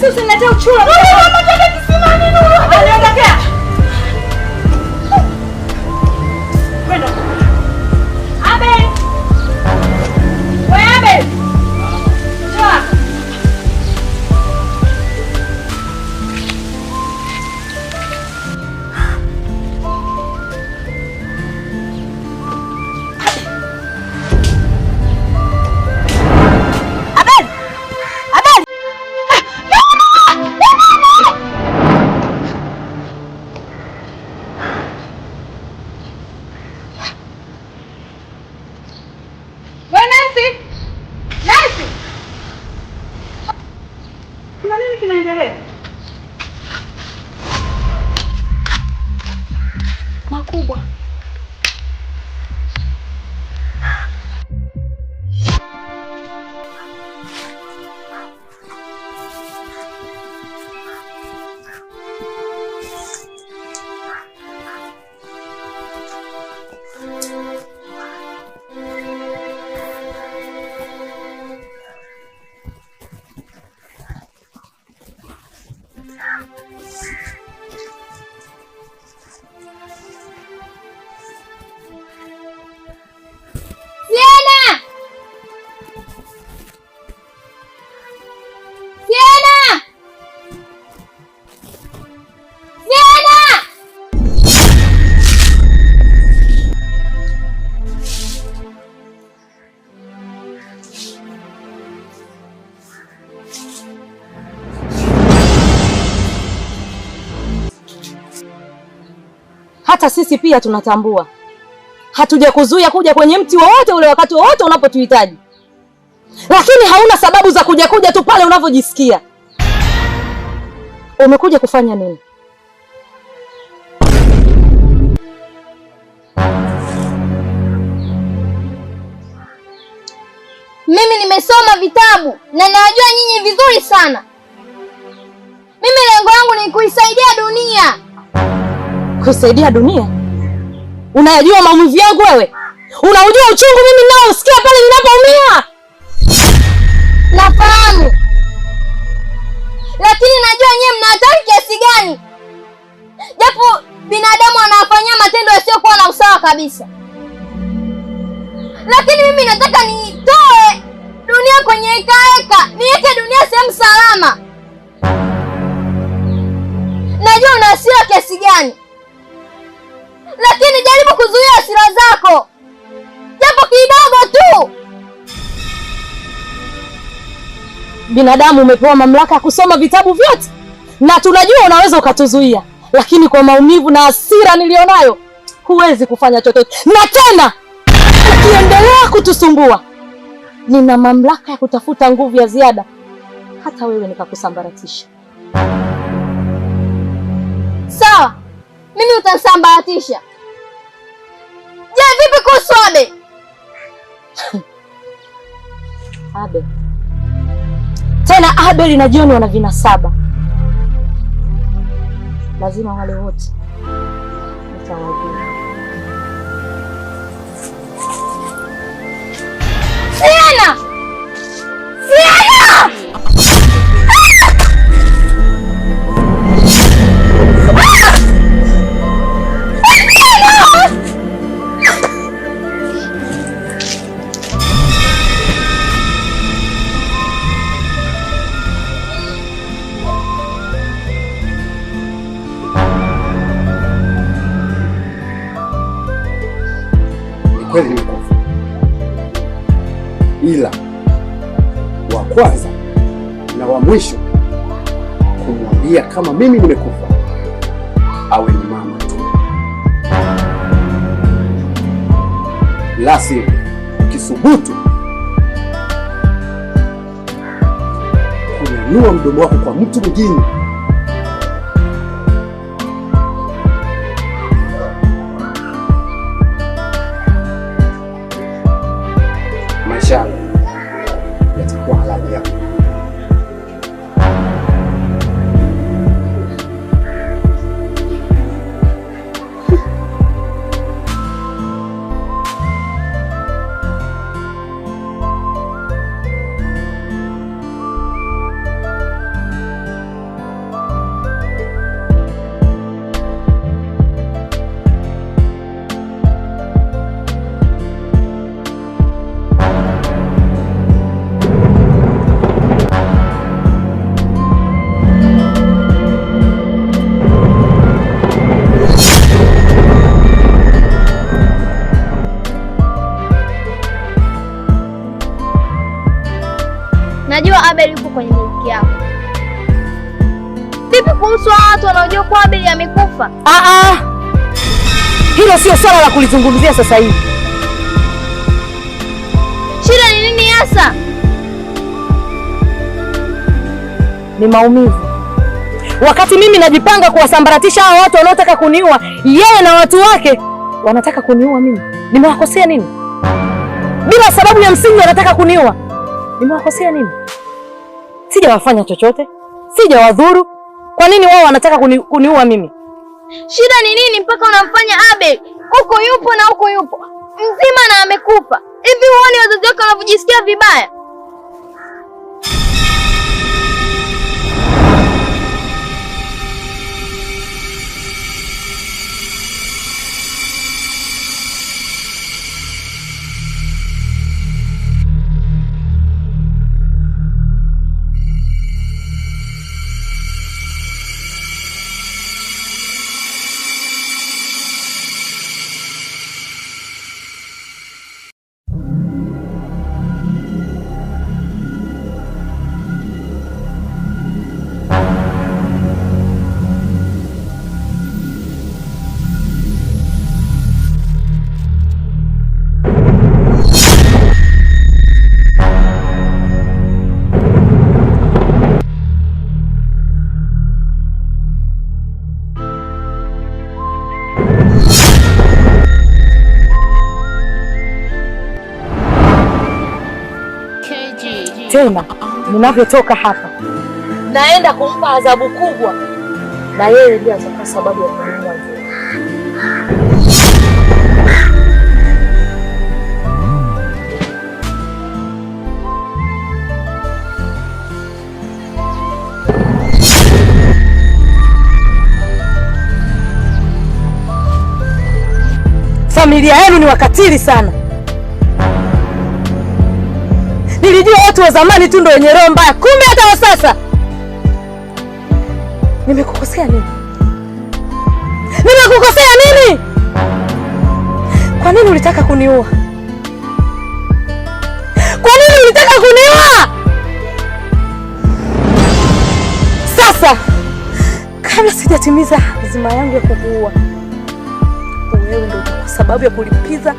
Usiniletee uchura. Mama twende kisimani Nuru. Anaondokea. Kwenda. Abel. Wewe Abel. Toa. Makubwa. Hata sisi pia tunatambua. Hatuja kuzuia kuja kwenye mti wowote ule wakati wowote unapotuhitaji. Lakini hauna sababu za kuja tu pale unavyojisikia. Umekuja kufanya nini? Mimi nimesoma vitabu na najua nyinyi vizuri sana. Mimi lengo langu ni kuisaidia dunia. Kuisaidia dunia? Unayajua maumivu yangu wewe? Unaujua uchungu mimi nao usikia pale ninapoumia? Nafahamu. Lakini najua nyinyi mna hatari kiasi gani. Japo binadamu anafanyia matendo yasiyokuwa na usawa kabisa. Lakini mimi nataka nitoe dunia kwenye heka, niweke dunia sehemu salama. Najua una hasira kiasi gani. Lakini jaribu kuzuia hasira zako. Japo kidogo tu. Binadamu umepewa mamlaka ya kusoma vitabu vyote. Na tunajua unaweza ukatuzuia. Lakini kwa maumivu na hasira nilionayo, huwezi kufanya chochote. Na tena, ukiendelea kutusumbua, nina mamlaka ya kutafuta nguvu ya ziada. Hata wewe nikakusambaratisha. Sawa. Mimi utanisambaratisha. Je, vipi kuhusu Abe? Abe. Tena Abel na John wana vinasaba. Lazima wale wote nitawajua. Siana! Siana! Kweli nimekufa, ila wa kwanza na wa mwisho kumwambia kama mimi nimekufa awe ni mama tu, la sivyo ukisubutu kunyanyua mdomo wako kwa mtu mwingine, maisha yatakuwa halali yako. Najua Abel yuko kwenye miliki yako. Vipi kuhusu watu wanaojua kwa Abel amekufa? Hilo sio swala la kulizungumzia sasa hivi. Shida ni nini hasa? Ni maumivu. Wakati mimi najipanga kuwasambaratisha hao watu wanaotaka kuniua, yeye na watu wake wanataka kuniua mimi. Nimewakosea nini? Bila sababu ya msingi wanataka kuniua. Nimewakosea nini? Sijawafanya chochote, sijawadhuru. Kwa nini wao wanataka kuniua mimi? Shida ni nini mpaka unamfanya Abel huko yupo na huko yupo mzima na amekufa? Hivi huoni wazazi wake wanavyojisikia vibaya? Tena ninavyotoka hapa naenda kumpa adhabu kubwa, na yeye ndiye atakuwa sababu ya kuniua. Familia yenu ni wakatili sana. Nilijua watu wa zamani tu ndio wenye roho mbaya, kumbe hata wa sasa. Nimekukosea nini? Nimekukosea nini? Kwa nini ulitaka kuniua? Kwa nini ulitaka kuniua? Sasa kabla sijatimiza azima yangu ya kukuua, wewe ndio utakuwa sababu ya kulipiza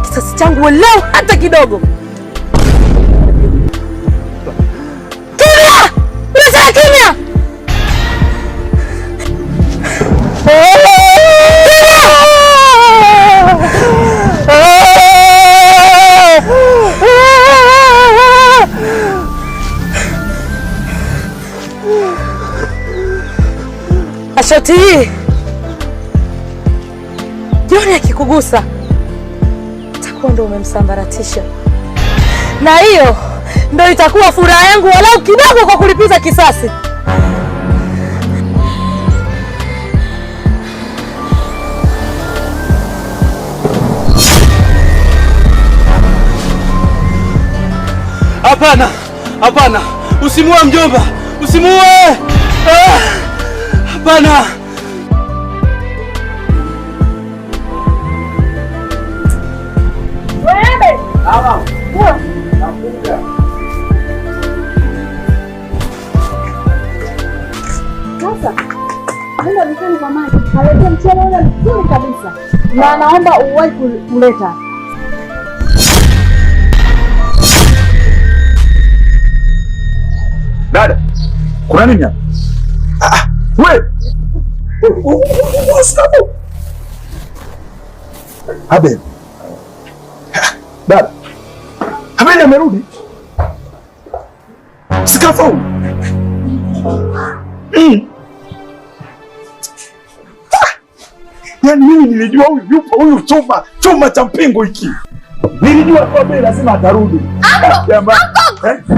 kisasi changu leo hata kidogo. Kimya! Ashoti hii Joni akikugusa utakuwa ndo umemsambaratisha, na hiyo ndo itakuwa furaha yangu walau kidogo kwa kulipiza kisasi. Hapana, hapana, usimuue mjomba, usimuue! Hapana. Wewe! Mama. Sasa, nenda dukani kwa maji. Kalete mchele ule mzuri kabisa. Na naomba uwahi kuleta. Dada, kuna nini hapa? Wewe. Stop. Abel. Dada. Abel amerudi. Sikafaulu. Yaani mimi nilijua huyu yupo, huyu chuma cha mpingo hiki. Nilijua kwa Abel lazima atarudi.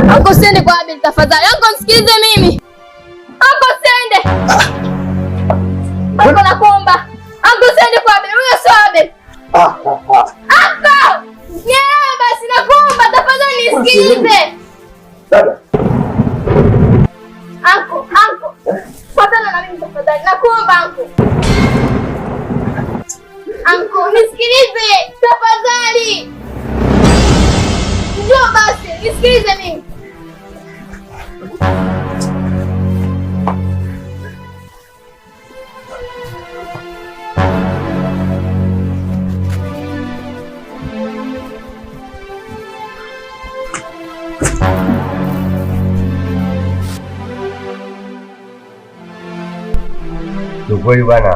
Anko sende kwa Abel tafadhali. Anko msikilize mimi. Anko sende. Anko nakuomba. Anko sende kwa Abel. Huyo sio Abel. Anko! Nielewe basi nakuomba tafadhali nisikilize. Dada. Anko. Fuatana na mimi tafadhali. Nakuomba Anko. Anko nisikilize tafadhali. Njoo basi nisikilize mimi. Kiukweli bwana,